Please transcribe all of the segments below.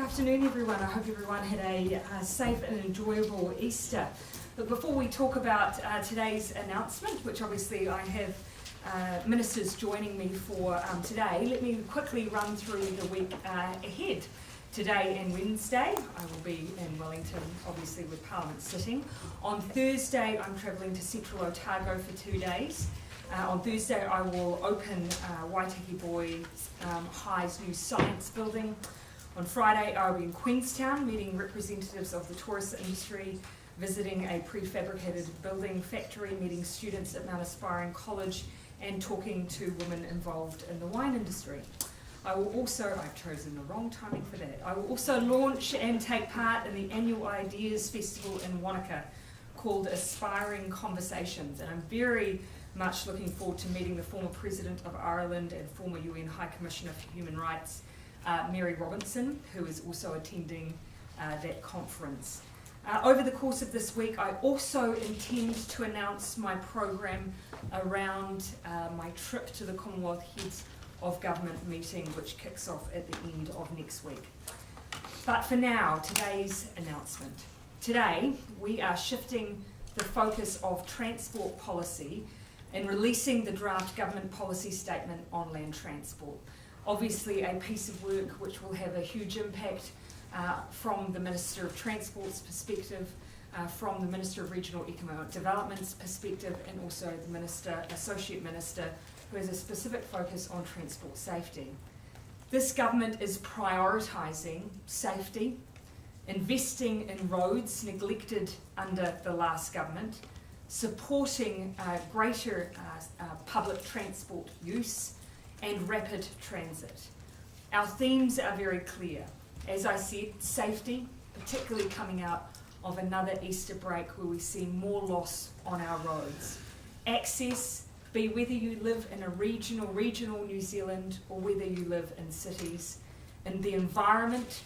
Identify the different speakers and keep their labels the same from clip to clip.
Speaker 1: afternoon, everyone. I hope everyone had a safe and enjoyable Easter. But before we talk about today's announcement, which obviously I have ministers joining me for today, let me quickly run through the week ahead. Today and Wednesday, I will be in Wellington, obviously with Parliament sitting. On Thursday, I'm travelling to Central Otago for 2 days. On Thursday, I will open Waitaki Boys High's new science building. On Friday, I'll be in Queenstown meeting representatives of the tourist industry, visiting a prefabricated building factory, meeting students at Mount Aspiring College, and talking to women involved in the wine industry. I will also, I've chosen the wrong timing for that, I will also launch and take part in the annual Ideas Festival in Wanaka called Aspiring Conversations, and I'm very much looking forward to meeting the former President of Ireland and former UN High Commissioner for Human Rights, Mary Robinson, who is also attending that conference. Over the course of this week, I also intend to announce my program around my trip to the Commonwealth Heads of Government meeting, which kicks off at the end of next week. But for now, today's announcement. Today, we are shifting the focus of transport policy and releasing the draft government policy statement on land transport. Obviously a piece of work which will have a huge impact from the Minister of Transport's perspective, from the Minister of Regional Economic Development's perspective, and also the Associate Minister, who has a specific focus on transport safety. This government is prioritising safety, investing in roads neglected under the last government, supporting greater public transport use, and rapid transit. Our themes are very clear. As I said, safety, particularly coming out of another Easter break where we see more loss on our roads. Access, be whether you live in a regional New Zealand or whether you live in cities. And the environment,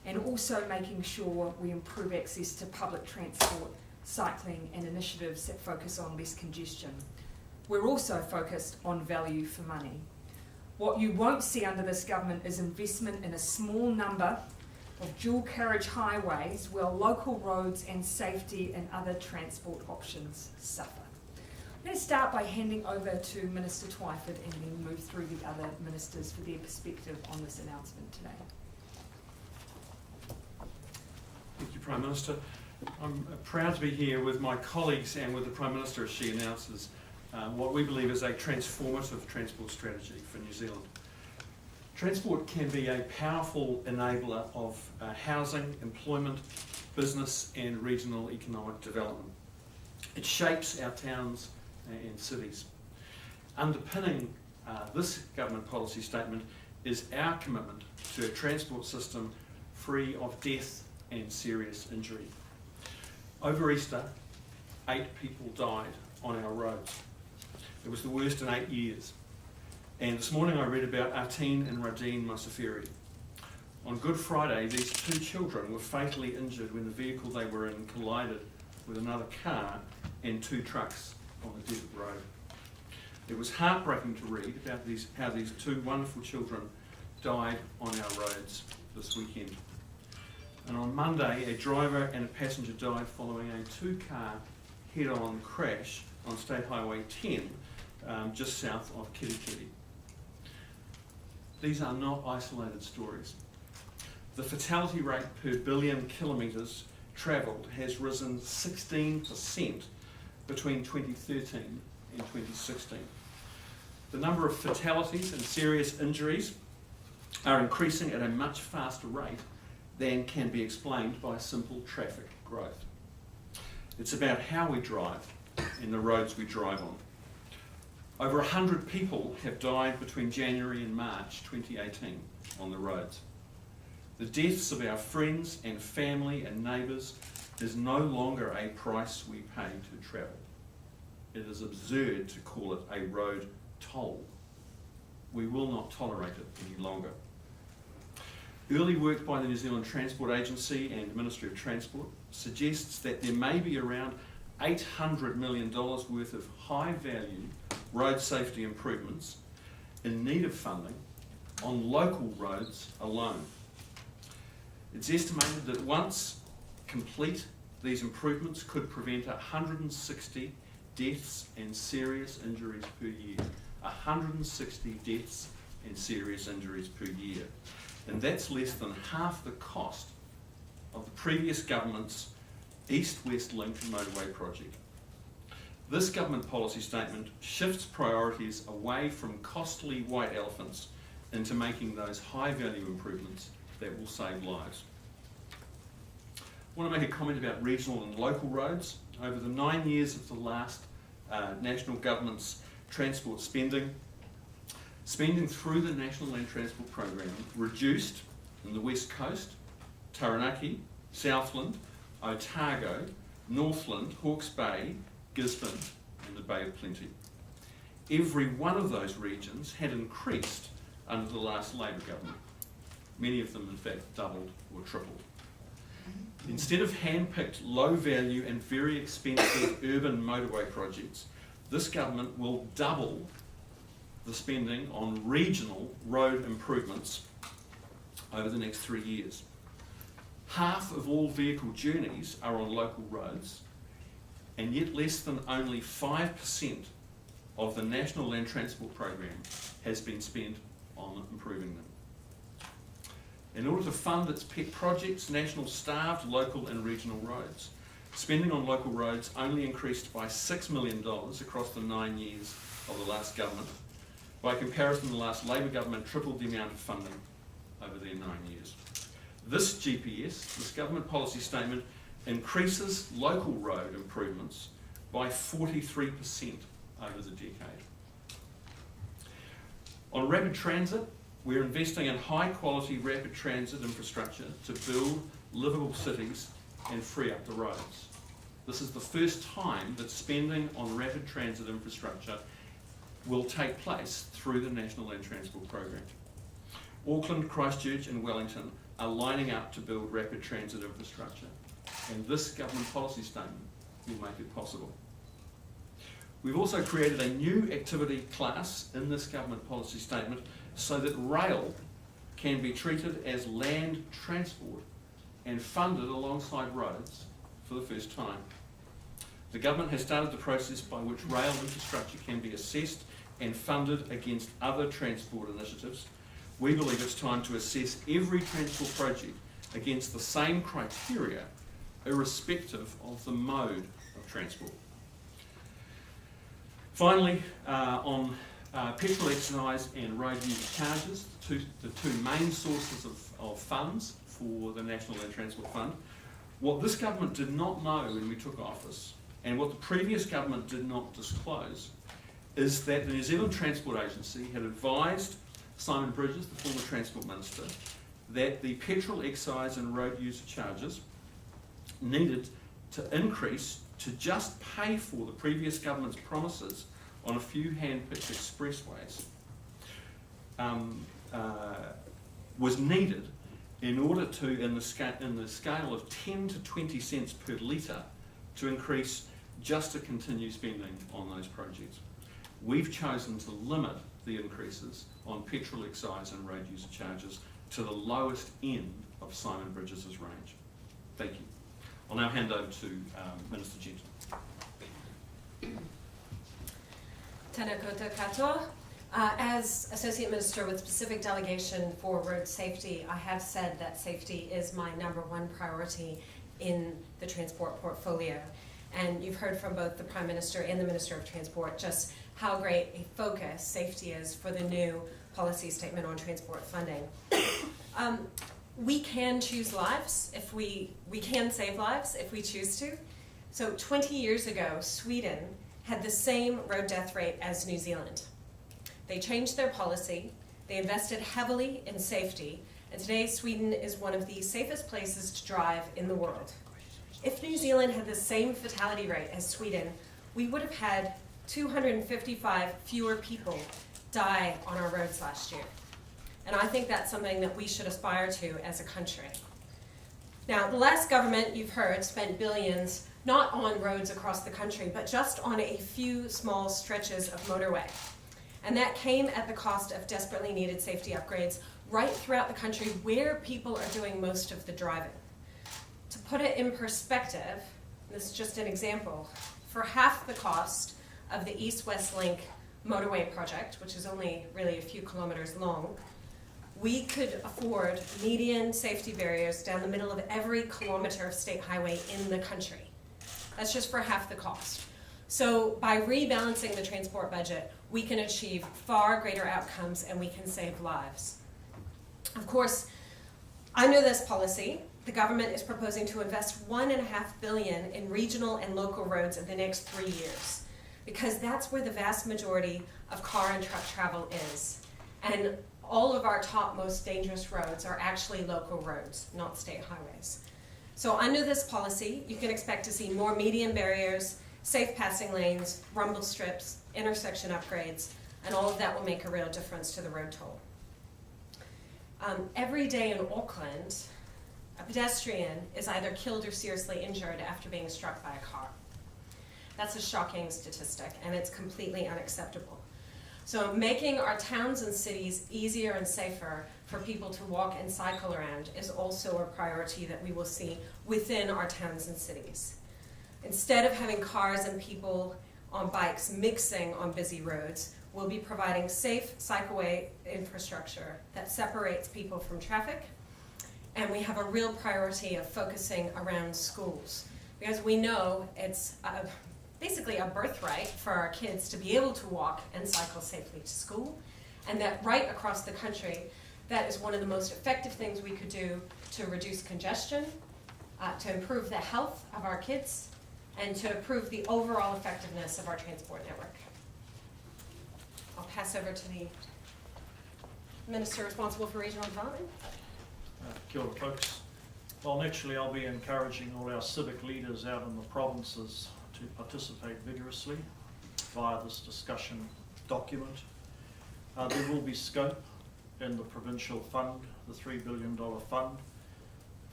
Speaker 1: and also making sure we improve access to public transport, cycling, and initiatives that focus on less congestion. We're also focused on value for money. What you won't see under this government is investment in a small number of dual carriage highways where local roads and safety and other transport options suffer. I'm going to start by handing over to Minister Twyford and then move through the other ministers for their perspective on this announcement today.
Speaker 2: Thank you, Prime Minister. I'm proud to be here with my colleagues and with the Prime Minister as she announces what we believe is a transformative transport strategy for New Zealand. Transport can be a powerful enabler of housing, employment, business and regional economic development. It shapes our towns and cities. Underpinning this government policy statement is our commitment to a transport system free of death and serious injury. Over Easter, 8 people died on our roads. It was the worst in 8 years. And this morning I read about Ardern and Radine Musafiri. On Good Friday, these 2 children were fatally injured when the vehicle they were in collided with another car and 2 trucks on a desert road. It was heartbreaking to read about how these 2 wonderful children died on our roads this weekend. And on Monday, a driver and a passenger died following a 2-car head-on crash on State Highway 10, just south of Kirikiri. These are not isolated stories. The fatality rate per billion kilometres travelled has risen 16% between 2013 and 2016. The number of fatalities and serious injuries are increasing at a much faster rate than can be explained by simple traffic growth. It's about how we drive and the roads we drive on. Over 100 people have died between January and March 2018 on the roads. The deaths of our friends and family and neighbours is no longer a price we pay to travel. It is absurd to call it a road toll. We will not tolerate it any longer. Early work by the New Zealand Transport Agency and Ministry of Transport suggests that there may be around $800 million worth of high-value road safety improvements in need of funding on local roads alone. It's estimated that once complete, these improvements could prevent 160 deaths and serious injuries per year. 160 deaths and serious injuries per year. And that's less than half the cost of the previous government's East-West Link motorway project. This government policy statement shifts priorities away from costly white elephants into making those high-value improvements that will save lives. I want to make a comment about regional and local roads. Over the 9 years of the last national government's transport spending through the National Land Transport Program reduced in the West Coast, Taranaki, Southland, Otago, Northland, Hawke's Bay, Gisborne and the Bay of Plenty. Every one of those regions had increased under the last Labor government. Many of them in fact doubled or tripled. Instead of hand-picked low-value and very expensive urban motorway projects, this government will double the spending on regional road improvements over the next 3 years. Half of all vehicle journeys are on local roads, and yet less than only 5% of the National Land Transport Program has been spent on improving them. In order to fund its pet projects, National starved local and regional roads. Spending on local roads only increased by $6 million across the 9 years of the last government. By comparison, the last Labor government tripled the amount of funding over their 9 years. This GPS, this government policy statement, increases local road improvements by 43% over the decade. On rapid transit, we're investing in high-quality rapid transit infrastructure to build livable cities and free up the roads. This is the first time that spending on rapid transit infrastructure will take place through the National Land Transport Program. Auckland, Christchurch and Wellington are lining up to build rapid transit infrastructure, and this government policy statement will make it possible. We've also created a new activity class in this government policy statement so that rail can be treated as land transport and funded alongside roads for the first time. The government has started the process by which rail infrastructure can be assessed and funded against other transport initiatives. We believe it's time to assess every transport project against the same criteria, irrespective of the mode of transport. Finally, on petrol excise and road user charges, the two main sources of funds for the National Land Transport Fund. What this government did not know when we took office, and what the previous government did not disclose, is that the New Zealand Transport Agency had advised Simon Bridges, the former Transport Minister, that the petrol excise and road user charges needed to increase to just pay for the previous government's promises on a few hand-picked expressways was needed in order to, in the scale of 10 to 20 cents per litre, to increase just to continue spending on those projects. We've chosen to limit the increases on petrol excise and road user charges to the lowest end of Simon Bridges' range. Thank you. I'll now hand over to Minister Genter.
Speaker 3: Tēnā koutou katoa. As Associate Minister with specific delegation for road safety, I have said that safety is my #1 priority in the transport portfolio. And you've heard from both the Prime Minister and the Minister of Transport just how great a focus safety is for the new policy statement on transport funding. We can choose lives if we can save lives if we choose to. So 20 years ago, Sweden had the same road death rate as New Zealand. They changed their policy, they invested heavily in safety, and today Sweden is one of the safest places to drive in the world. If New Zealand had the same fatality rate as Sweden, we would have had 255 fewer people die on our roads last year. And I think that's something that we should aspire to as a country. Now, the last government, you've heard, spent billions not on roads across the country, but just on a few small stretches of motorway. And that came at the cost of desperately needed safety upgrades right throughout the country where people are doing most of the driving. To put it in perspective, this is just an example, for half the cost of the East-West Link motorway project, which is only really a few kilometers long, we could afford median safety barriers down the middle of every kilometer of state highway in the country. That's just for half the cost. So by rebalancing the transport budget, we can achieve far greater outcomes and we can save lives. Of course, under this policy, the government is proposing to invest $1.5 billion in regional and local roads in the next 3 years, because that's where the vast majority of car and truck travel is. And all of our top most dangerous roads are actually local roads, not state highways. So under this policy, you can expect to see more median barriers, safe passing lanes, rumble strips, intersection upgrades, and all of that will make a real difference to the road toll. Every day in Auckland, a pedestrian is either killed or seriously injured after being struck by a car. That's a shocking statistic, and it's completely unacceptable. So making our towns and cities easier and safer for people to walk and cycle around is also a priority that we will see within our towns and cities. Instead of having cars and people on bikes mixing on busy roads, we'll be providing safe cycleway infrastructure that separates people from traffic. And we have a real priority of focusing around schools, because we know it's basically a birthright for our kids to be able to walk and cycle safely to school, and that right across the country, that is one of the most effective things we could do to reduce congestion, to improve the health of our kids, and to improve the overall effectiveness of our transport network. I'll pass over to the Minister responsible for regional development.
Speaker 4: Kia ora, folks. Well, naturally, I'll be encouraging all our civic leaders out in the provinces to participate vigorously via this discussion document. There will be scope in the provincial fund, the $3 billion fund,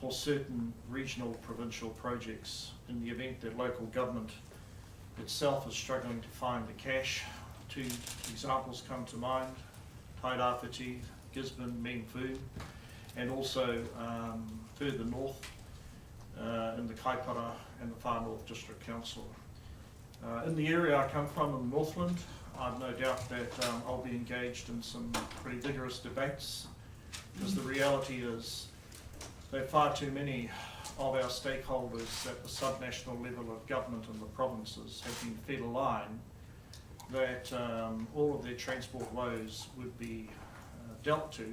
Speaker 4: for certain regional provincial projects in the event that local government itself is struggling to find the cash. Two examples come to mind: Tairawhiti, Gisborne, Mengfu, and also further north in the Kaipara and the Far North District Council. In the area I come from in Northland, I've no doubt that I'll be engaged in some pretty vigorous debates, because the reality is that far too many of our stakeholders at the subnational level of government in the provinces have been fed a line that all of their transport woes would be dealt to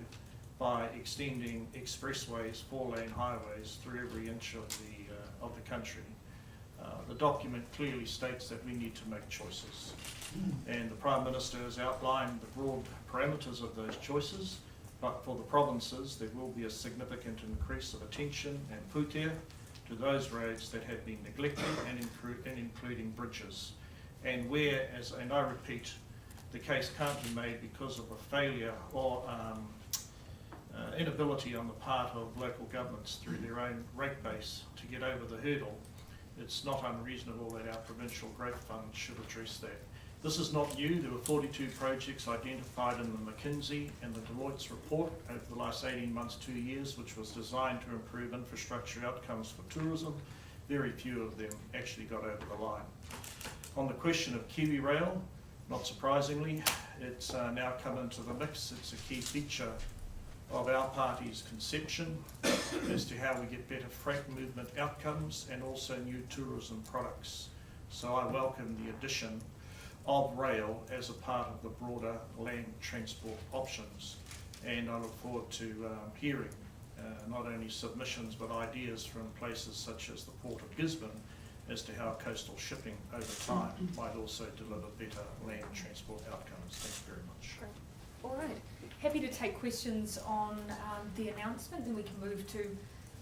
Speaker 4: by extending expressways, 4-lane highways through every inch of the country. The document clearly states that we need to make choices, and the Prime Minister has outlined the broad parameters of those choices, but for the provinces there will be a significant increase of attention and putea to those roads that have been neglected, and including bridges. And where, and I repeat, the case can't be made because of a failure or inability on the part of local governments through their own rate base to get over the hurdle, it's not unreasonable that our provincial growth fund should address that. This is not new. There were 42 projects identified in the McKinsey and the Deloitte's report over the last 18 months, 2 years, which was designed to improve infrastructure outcomes for tourism. Very few of them actually got over the line. On the question of Kiwi Rail, not surprisingly, it's now come into the mix. It's a key feature of our party's conception as to how we get better freight movement outcomes and also new tourism products. So I welcome the addition of rail as a part of the broader land transport options, and I look forward to hearing not only submissions but ideas from places such as the Port of Gisborne as to how coastal shipping over time might also deliver better land transport outcomes. Thank you very much.
Speaker 1: Great. All right. Happy to take questions on the announcement, then we can move to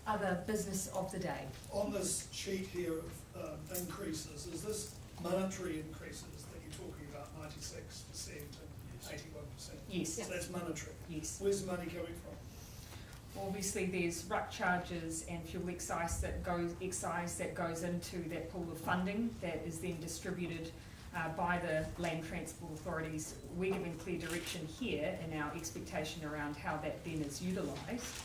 Speaker 1: other business of the day.
Speaker 5: On this sheet here of increases, is this monetary increases that you're talking about, 96% and 81%?
Speaker 1: Yes.
Speaker 5: So that's monetary?
Speaker 1: Yes.
Speaker 5: Where's the money coming from?
Speaker 1: Obviously, there's RUC charges and fuel excise that goes into that pool of funding that is then distributed by the Land Transport Authorities. We're giving clear direction here in our expectation around how that then is utilised.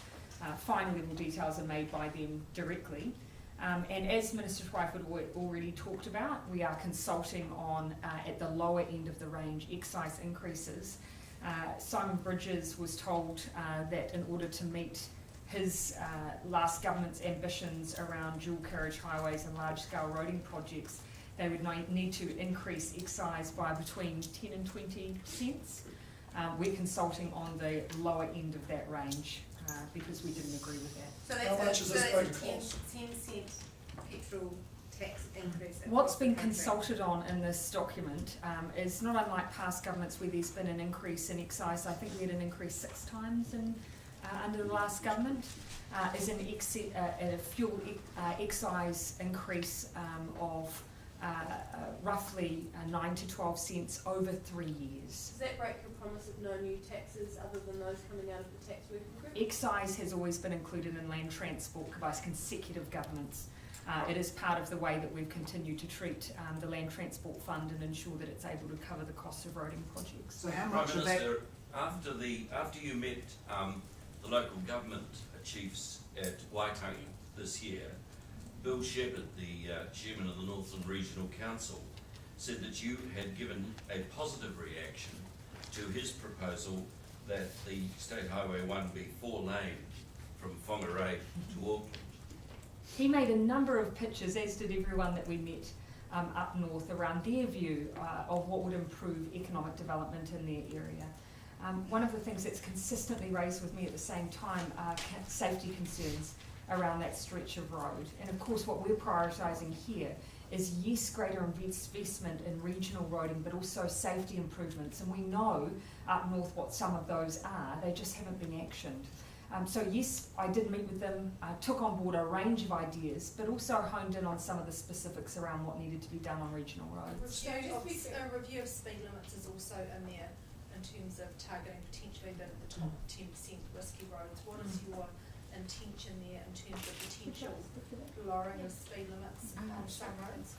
Speaker 1: Final level details are made by them directly. And as Minister Twyford already talked about, we are consulting on, at the lower end of the range, excise increases. Simon Bridges was told that in order to meet his last government's ambitions around dual carriage highways and large-scale roading projects, they would need to increase excise by between 10 and 20 cents. We're consulting on the lower end of that range because we didn't agree with that.
Speaker 5: How much is this going to cost?
Speaker 6: 10-cent petrol tax increase.
Speaker 1: What's
Speaker 6: across the
Speaker 1: been
Speaker 6: country.
Speaker 1: consulted on in this document is not unlike past governments where there's been an increase in excise. I think we had an increase 6 times under the last government. Is a fuel excise increase of roughly 9 to 12 cents over 3 years.
Speaker 7: Does that break your promise of no new taxes other than those coming out of the tax working group?
Speaker 1: Excise has always been included in land transport by consecutive governments. It is part of the way that we've continued to treat the Land Transport Fund and ensure that it's able to cover the costs of roading projects.
Speaker 8: So how
Speaker 9: Prime
Speaker 8: much of that?
Speaker 9: Minister, after you met the local government chiefs at Waitangi this year, Bill Shepherd, the chairman of the Northland Regional Council, said that you had given a positive reaction to his proposal that the State Highway 1 be 4-lane from Whangarei to Auckland.
Speaker 1: He made a number of pitches, as did everyone that we met up north, around their view of what would improve economic development in their area. One of the things that's consistently raised with me at the same time are safety concerns around that stretch of road. And of course what we're prioritising here is, yes, greater investment in regional roading, but also safety improvements. And we know up north what some of those are, they just haven't been actioned. So yes, I did meet with them, took on board a range of ideas, but also honed in on some of the specifics around what needed to be done on regional roads.
Speaker 6: So a review of speed limits is also in there in terms of targeting potentially the top 10% risky roads. What is your intention there in terms of potential lowering of speed limits on some roads?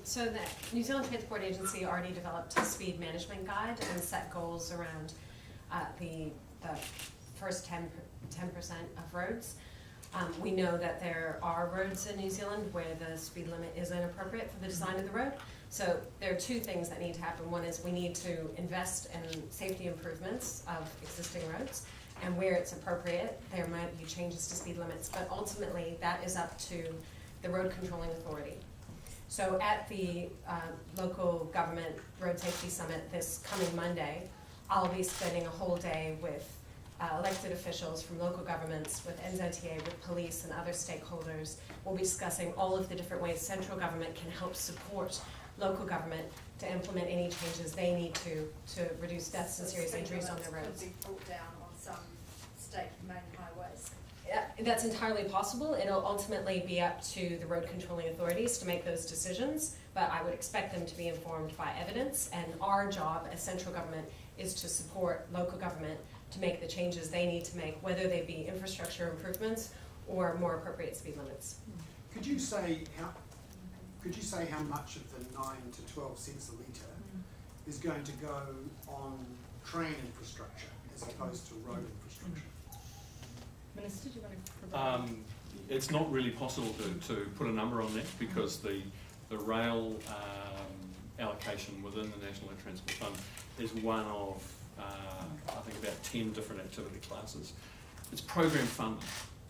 Speaker 3: So the New Zealand Transport Agency already developed a speed management guide and set goals around the first 10% of roads. We know that there are roads in New Zealand where the speed limit is inappropriate for the design of the road. So there are 2 things that need to happen. One is we need to invest in safety improvements of existing roads, and where it's appropriate, there might be changes to speed limits, but ultimately that is up to the road controlling authority. So at the local government road safety summit this coming Monday, I'll be spending a whole day with elected officials from local governments, with NZTA, with police and other stakeholders. We'll be discussing all of the different ways central government can help support local government to implement any changes they need to reduce deaths and serious injuries on their roads.
Speaker 6: Could be brought down on some state main highways.
Speaker 3: That's entirely possible. It'll ultimately be up to the road controlling authorities to make those decisions, but I would expect them to be informed by evidence, and our job as central government is to support local government to make the changes they need to make, whether they be infrastructure improvements or more appropriate speed limits.
Speaker 8: Could you say how much of the 9 to 12 cents a litre is going to go on train infrastructure as opposed to road infrastructure?
Speaker 1: Minister, do you want to provide?
Speaker 2: It's not really possible to put a number on that because the rail allocation within the National Land Transport Fund is one of I think about 10 different activity classes. It's program funded,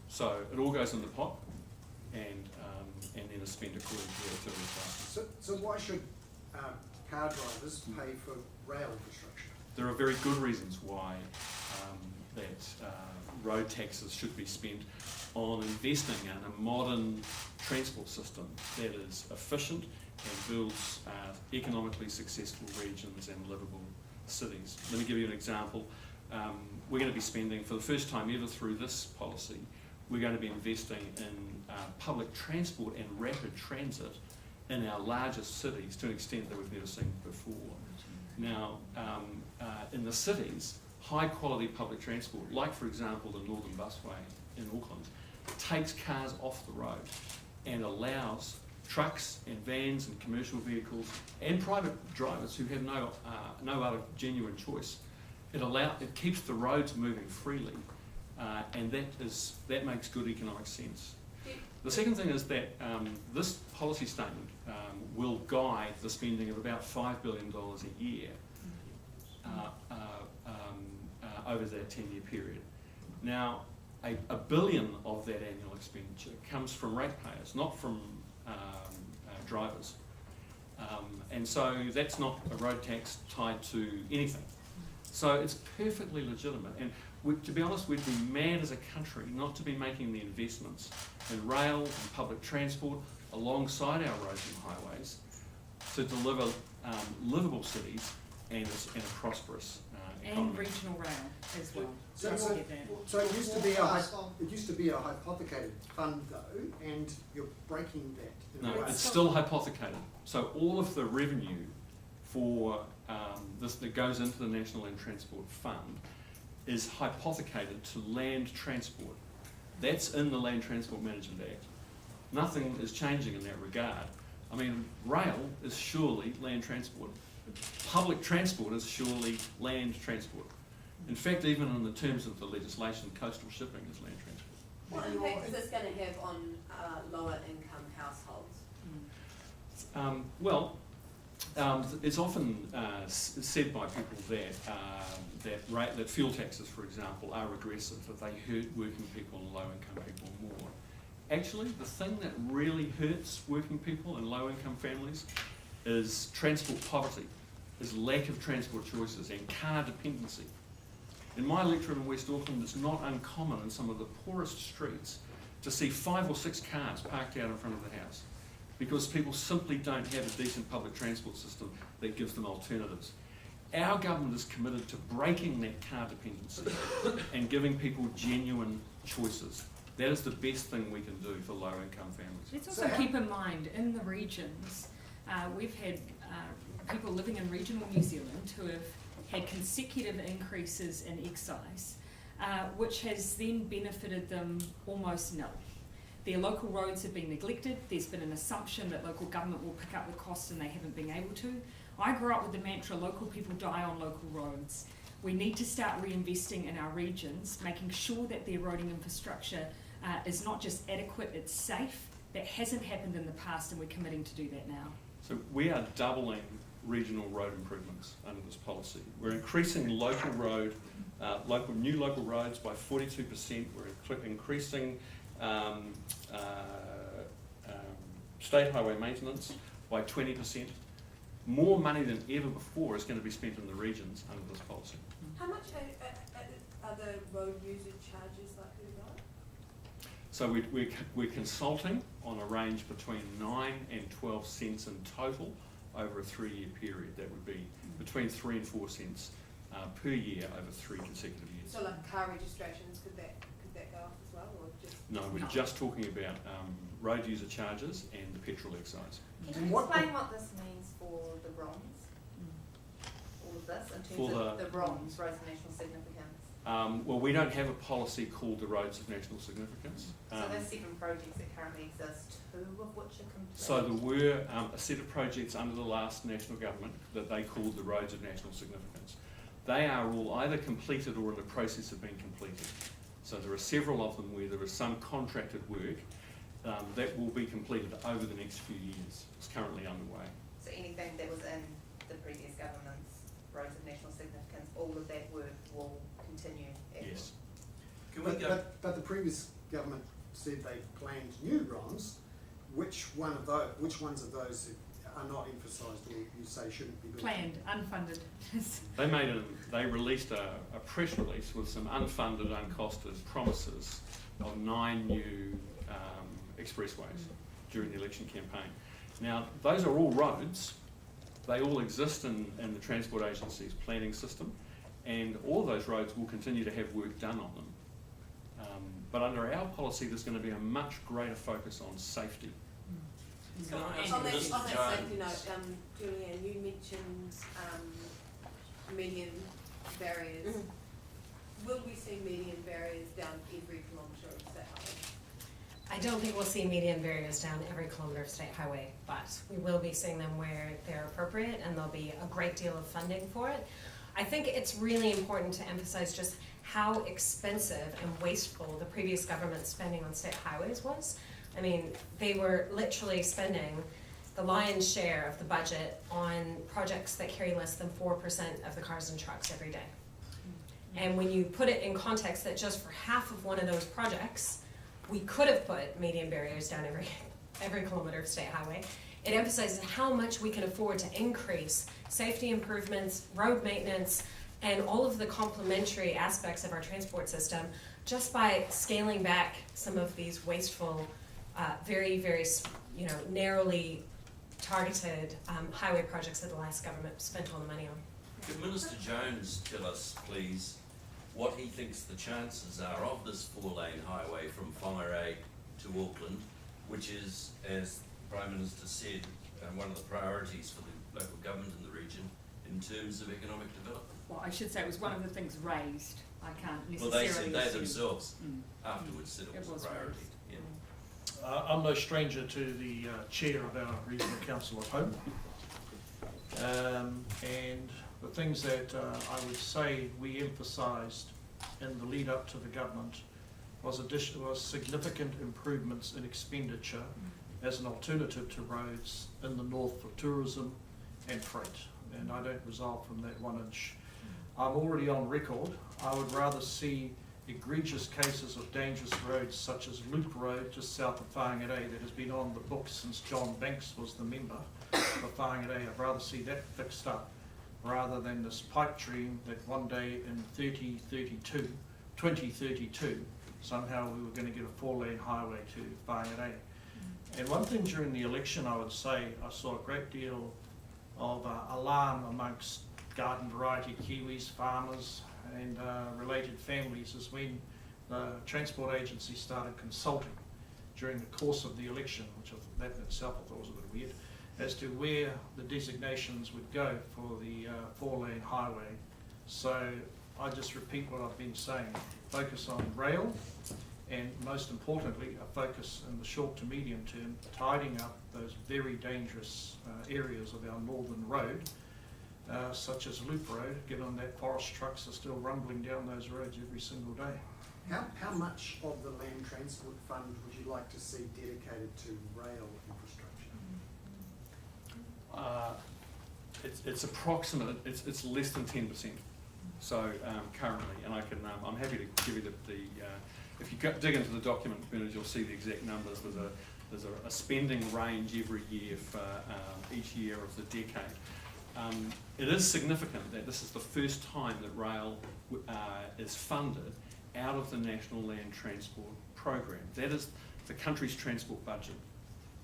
Speaker 2: so it all goes in the pot and then is spent according to the activity classes.
Speaker 8: So why should car drivers pay for rail infrastructure?
Speaker 2: There are very good reasons why that road taxes should be spent on investing in a modern transport system that is efficient and builds economically successful regions and livable cities. Let me give you an example. We're going to be spending, for the first time ever through this policy, we're going to be investing in public transport and rapid transit in our largest cities to an extent that we've never seen before. Now, in the cities, high quality public transport, like for example the Northern Busway in Auckland, takes cars off the road and allows trucks and vans and commercial vehicles and private drivers who have no other genuine choice. It keeps the roads moving freely, and that makes good economic sense. The second thing is that this policy statement will guide the spending of about $5 billion a year over that 10-year period. Now, a billion of that annual expenditure comes from ratepayers, not from drivers. And so that's not a road tax tied to anything. So it's perfectly legitimate. And to be honest, we'd be mad as a country not to be making the investments in rail and public transport alongside our roads and highways to deliver livable cities and a prosperous economy.
Speaker 1: And regional rail as well.
Speaker 8: So,
Speaker 1: Don't
Speaker 8: so,
Speaker 1: forget that.
Speaker 8: so it used to be a hypothecated fund though, and you're breaking that in a
Speaker 2: No,
Speaker 8: way.
Speaker 2: it's still hypothecated. So all of the revenue for this that goes into the National Land Transport Fund is hypothecated to land transport. That's in the Land Transport Management Act. Nothing is changing in that regard. I mean, rail is surely land transport. Public transport is surely land transport. In fact, even in the terms of the legislation, coastal shipping is land transport.
Speaker 7: What impact is this going to have on lower income households?
Speaker 2: It's often said by people that fuel taxes, for example, are regressive, that they hurt working people and low-income people more. Actually, the thing that really hurts working people and low-income families is transport poverty, is lack of transport choices and car dependency. In my electorate in West Auckland, it's not uncommon in some of the poorest streets to see 5 or 6 cars parked out in front of the house, because people simply don't have a decent public transport system that gives them alternatives. Our government is committed to breaking that car dependency and giving people genuine choices. That is the best thing we can do for low-income families.
Speaker 1: Let's also keep in mind, in the regions, we've had people living in regional New Zealand who have had consecutive increases in excise, which has then benefited them almost nil. Their local roads have been neglected. There's been an assumption that local government will pick up the costs, and they haven't been able to. I grew up with the mantra, local people die on local roads. We need to start reinvesting in our regions, making sure that their roading infrastructure is not just adequate, it's safe. That hasn't happened in the past, and we're committing to do that now.
Speaker 2: So we are doubling regional road improvements under this policy. We're increasing new local roads by 42%. We're increasing state highway maintenance by 20%. More money than ever before is going to be spent in the regions under this policy.
Speaker 7: How much are the road user charges likely to go up?
Speaker 2: So we're consulting on a range between 9 and 12 cents in total over a 3-year period. That would be between 3 and 4 cents per year over 3 consecutive years.
Speaker 7: So like car registrations, could that go up as well, or just?
Speaker 2: No, we're just talking about road user charges and the petrol excise.
Speaker 10: Can you explain what this means for the bronze? All of this, in terms of the bronze, roads of national significance?
Speaker 2: Well, we don't have a policy called the Roads of National Significance.
Speaker 10: So there's 7 projects that currently exist, 2 of which are complete?
Speaker 2: So there were a set of projects under the last national government that they called the Roads of National Significance. They are all either completed or in the process of being completed. So there are several of them where there is some contracted work that will be completed over the next few years. It's currently underway.
Speaker 10: So anything that was in the previous government's roads of national significance, all of that work will continue?
Speaker 2: Yes.
Speaker 9: Can we go?
Speaker 8: But the previous government said they planned new bronze. Which ones of those are not emphasised, or you say shouldn't be built?
Speaker 1: Planned, unfunded.
Speaker 2: They released a press release with some unfunded, uncosted promises of 9 new expressways during the election campaign. Now, those are all roads. They all exist in the Transport Agency's planning system, and all those roads will continue to have work done on them. But under our policy, there's going to be a much greater focus on safety.
Speaker 9: Can I ask
Speaker 7: On that
Speaker 9: Mrs.
Speaker 7: safety
Speaker 9: Jones?
Speaker 7: note, Julianne, you mentioned median barriers. Will we see median barriers down every kilometre of that highway?
Speaker 3: I don't think we'll see median barriers down every kilometre of state highway, but we will be seeing them where they're appropriate, and there'll be a great deal of funding for it. I think it's really important to emphasise just how expensive and wasteful the previous government's spending on state highways was. I mean, they were literally spending the lion's share of the budget on projects that carry less than 4% of the cars and trucks every day. And when you put it in context that just for half of one of those projects, we could have put median barriers down every kilometre of state highway, it emphasizes how much we can afford to increase safety improvements, road maintenance, and all of the complementary aspects of our transport system just by scaling back some of these wasteful, very, very, narrowly targeted highway projects that the last government spent all the money on.
Speaker 9: Could Minister Jones tell us, please, what he thinks the chances are of this 4-lane highway from Whangarei to Auckland, which is, as the Prime Minister said, one of the priorities for the local government in the region in terms of economic development?
Speaker 11: Well, I should say it was one of the things raised. I can't
Speaker 9: Well,
Speaker 11: necessarily
Speaker 9: they said they
Speaker 11: assume.
Speaker 9: themselves afterwards said it was a priority.
Speaker 11: raised.
Speaker 9: Yeah.
Speaker 4: I'm no stranger to the chair of our regional council at home. And the things that I would say we emphasised in the lead up to the government was significant improvements in expenditure as an alternative to roads in the north for tourism and freight. And I don't resolve from that 1 inch. I'm already on record. I would rather see egregious cases of dangerous roads such as Loop Road just south of Whangarei that has been on the books since John Banks was the member for Whangarei. I'd rather see that fixed up rather than this pipe dream that one day in 2032, somehow we were going to get a 4-lane highway to Whangarei. And one thing during the election I would say, I saw a great deal of alarm amongst garden variety Kiwis, farmers and related families is when the Transport Agency started consulting during the course of the election, which that in itself I thought was a bit weird, as to where the designations would go for the 4-lane highway. So I just repeat what I've been saying, focus on rail, and most importantly, a focus in the short to medium term, tidying up those very dangerous areas of our northern road, such as Loop Road, given that forest trucks are still rumbling down those roads every single day.
Speaker 8: How much of the Land Transport Fund would you like to see dedicated to rail infrastructure?
Speaker 2: It's approximate. It's less than 10%. So currently, and I can. I'm happy to give you the if you dig into the document, you'll see the exact numbers. There's a spending range every year for each year of the decade. It is significant that this is the first time that rail is funded out of the National Land Transport Program. That is the country's transport budget.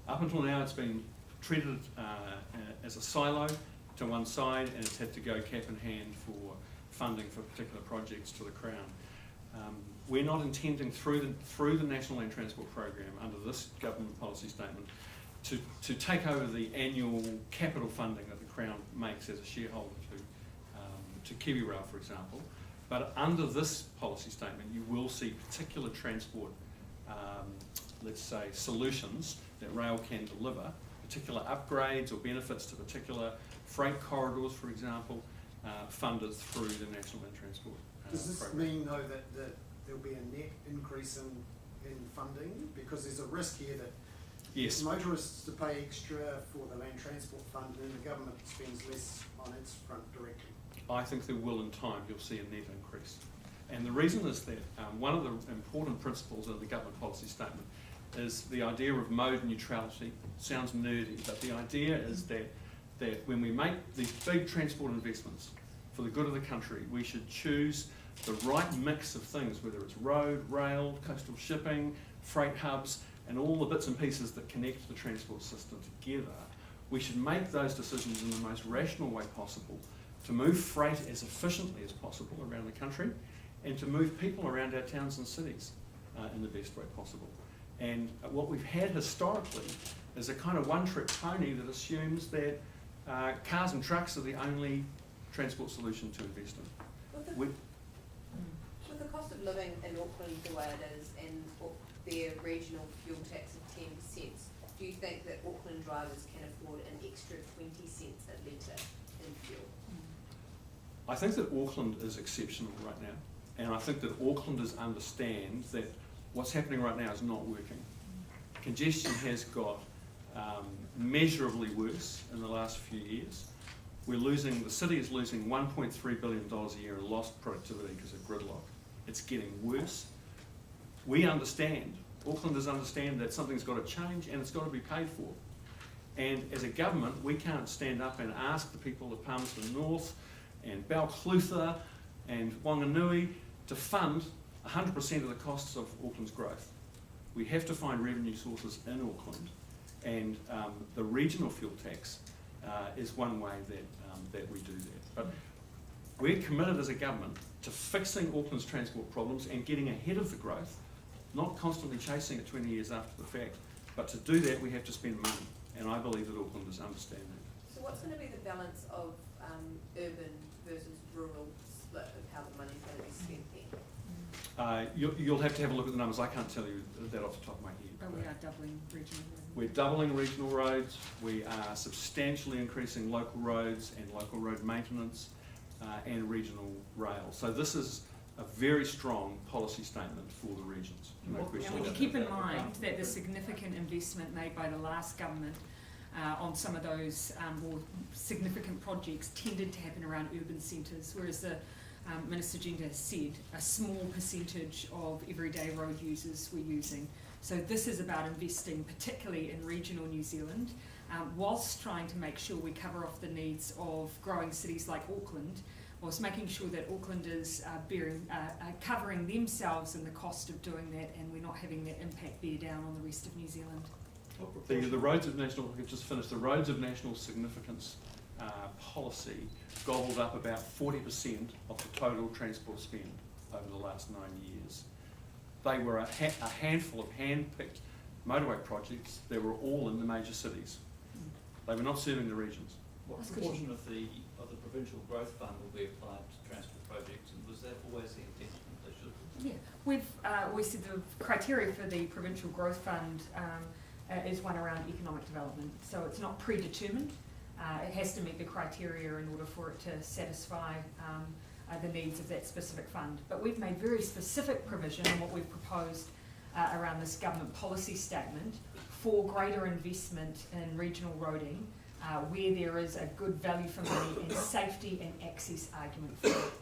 Speaker 2: Up until now, it's been treated as a silo to one side, and it's had to go cap in hand for funding for particular projects to the Crown. We're not intending through the National Land Transport Program under this government policy statement to take over the annual capital funding that the Crown makes as a shareholder to KiwiRail, for example. But under this policy statement, you will see particular transport, let's say, solutions that rail can deliver, particular upgrades or benefits to particular freight corridors, for example, funded through the National Land Transport
Speaker 8: Does this
Speaker 2: Program.
Speaker 8: mean, though, that there'll be a net increase in funding? Because there's a risk here that
Speaker 2: Yes.
Speaker 8: motorists to pay extra for the Land Transport Fund and then the government spends less on its front directly.
Speaker 2: I think there will in time, you'll see a net increase. And the reason is that one of the important principles of the government policy statement is the idea of mode neutrality. Sounds nerdy, but the idea is that when we make these big transport investments for the good of the country, we should choose the right mix of things, whether it's road, rail, coastal shipping, freight hubs, and all the bits and pieces that connect the transport system together. We should make those decisions in the most rational way possible to move freight as efficiently as possible around the country and to move people around our towns and cities in the best way possible. And what we've had historically is a kind of one-trick pony that assumes that cars and trucks are the only transport solution to invest in.
Speaker 10: With the cost of living in Auckland the way it is, and
Speaker 7: their regional fuel tax of 10 cents, do you think that Auckland drivers can afford an extra 20 cents a litre in fuel?
Speaker 2: I think that Auckland is exceptional right now, and I think that Aucklanders understand that what's happening right now is not working. Congestion has got measurably worse in the last few years. The city is losing $1.3 billion a year in lost productivity because of gridlock. It's getting worse. We understand, Aucklanders understand that something's got to change and it's got to be paid for. And as a government, we can't stand up and ask the people of Palmerston North and Balclutha and Wanganui to fund 100% of the costs of Auckland's growth. We have to find revenue sources in Auckland, and the regional fuel tax is one way that we do that. But we're committed as a government to fixing Auckland's transport problems and getting ahead of the growth, not constantly chasing it 20 years after the fact. But to do that, we have to spend money, and I believe that Aucklanders understand that.
Speaker 7: So what's going to be the balance of urban versus rural split of how the money's going to be spent there?
Speaker 2: You'll have to have a look at the numbers. I can't tell you that off the top of my head.
Speaker 11: But we are doubling regional.
Speaker 2: We're doubling regional roads. We are substantially increasing local roads and local road maintenance and regional rail. So this is a very strong policy statement for the regions. No question
Speaker 11: And
Speaker 2: about
Speaker 11: keep
Speaker 2: that.
Speaker 11: in mind that the significant investment made by the last government on some of those more significant projects tended to happen around urban centres, whereas the Minister Genter said a small percentage of everyday road users were using. So this is about investing particularly in regional New Zealand, whilst trying to make sure we cover off the needs of growing cities like Auckland, whilst making sure that Aucklanders are covering themselves in the cost of doing that, and we're not having that impact bear down on the rest of New Zealand.
Speaker 2: The roads of national, I've just finished, the roads of national significance policy gobbled up about 40% of the total transport spend over the last 9 years. They were a handful of hand-picked motorway projects that were all in the major cities. They were not serving the regions.
Speaker 12: What proportion of the provincial growth fund will be applied to transport projects, and was that always the intention that they should?
Speaker 11: Yeah, we've always said the criteria for the provincial growth fund is one around economic development. So it's not predetermined. It has to meet the criteria in order for it to satisfy the needs of that specific fund. But we've made very specific provision in what we've proposed around this government policy statement for greater investment in regional roading, where there is a good value for money and safety and access argument for it.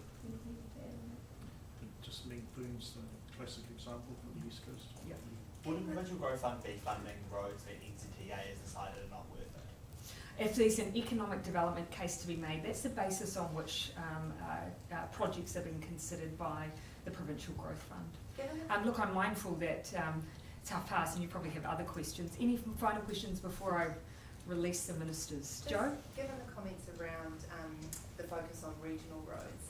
Speaker 4: Just link booms, the classic example from the East Coast.
Speaker 11: Yep.
Speaker 13: Would a provincial growth fund be funding roads that NZTA has decided are not worth it?
Speaker 11: If there's an economic development case to be made, that's the basis on which projects have been considered by the Provincial Growth Fund. Look, I'm mindful that it's half past and you probably have other questions. Any final questions before I release the ministers? Joe?
Speaker 10: Given the comments around the focus on regional roads,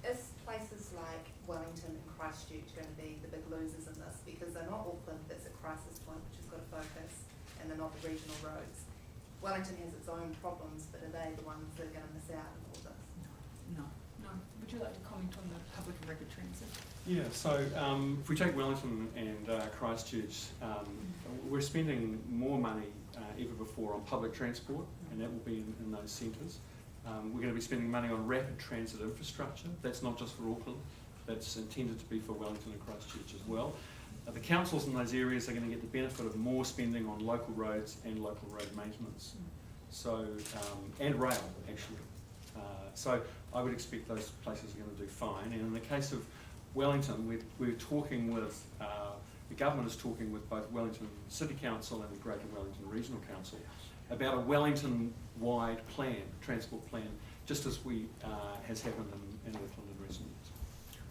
Speaker 10: is places like Wellington and Christchurch going to be the big losers in this? Because they're not Auckland, that's a crisis point which has got to focus, and they're not the regional roads. Wellington has its own problems, but are they the ones that are going to miss out on all this?
Speaker 11: No. Would you like to comment on the public and rapid transit?
Speaker 2: Yeah, so if we take Wellington and Christchurch, we're spending more money ever before on public transport, and that will be in those centres. We're going to be spending money on rapid transit infrastructure. That's not just for Auckland, that's intended to be for Wellington and Christchurch as well. The councils in those areas are going to get the benefit of more spending on local roads and local road maintenance. So, and rail, actually. So I would expect those places are going to do fine. And in the case of Wellington, we're talking with, the government is talking with both Wellington City Council and the Greater Wellington Regional Council about a Wellington-wide plan, transport plan, just as has happened in Auckland in recent years.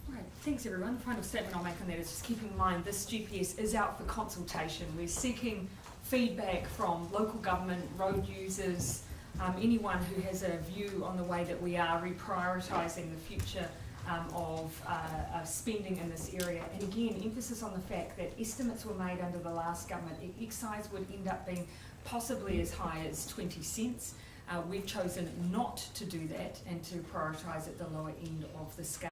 Speaker 11: Right, thanks everyone. The final statement I'll make on that is just keep in mind this GPS is out for consultation. We're seeking feedback from local government, road users, anyone who has a view on the way that we are reprioritising the future of spending in this area. And again, emphasis on the fact that estimates were made under the last government. Excise would end up being possibly as high as 20 cents. We've chosen not to do that and to prioritise at the lower end of the scale.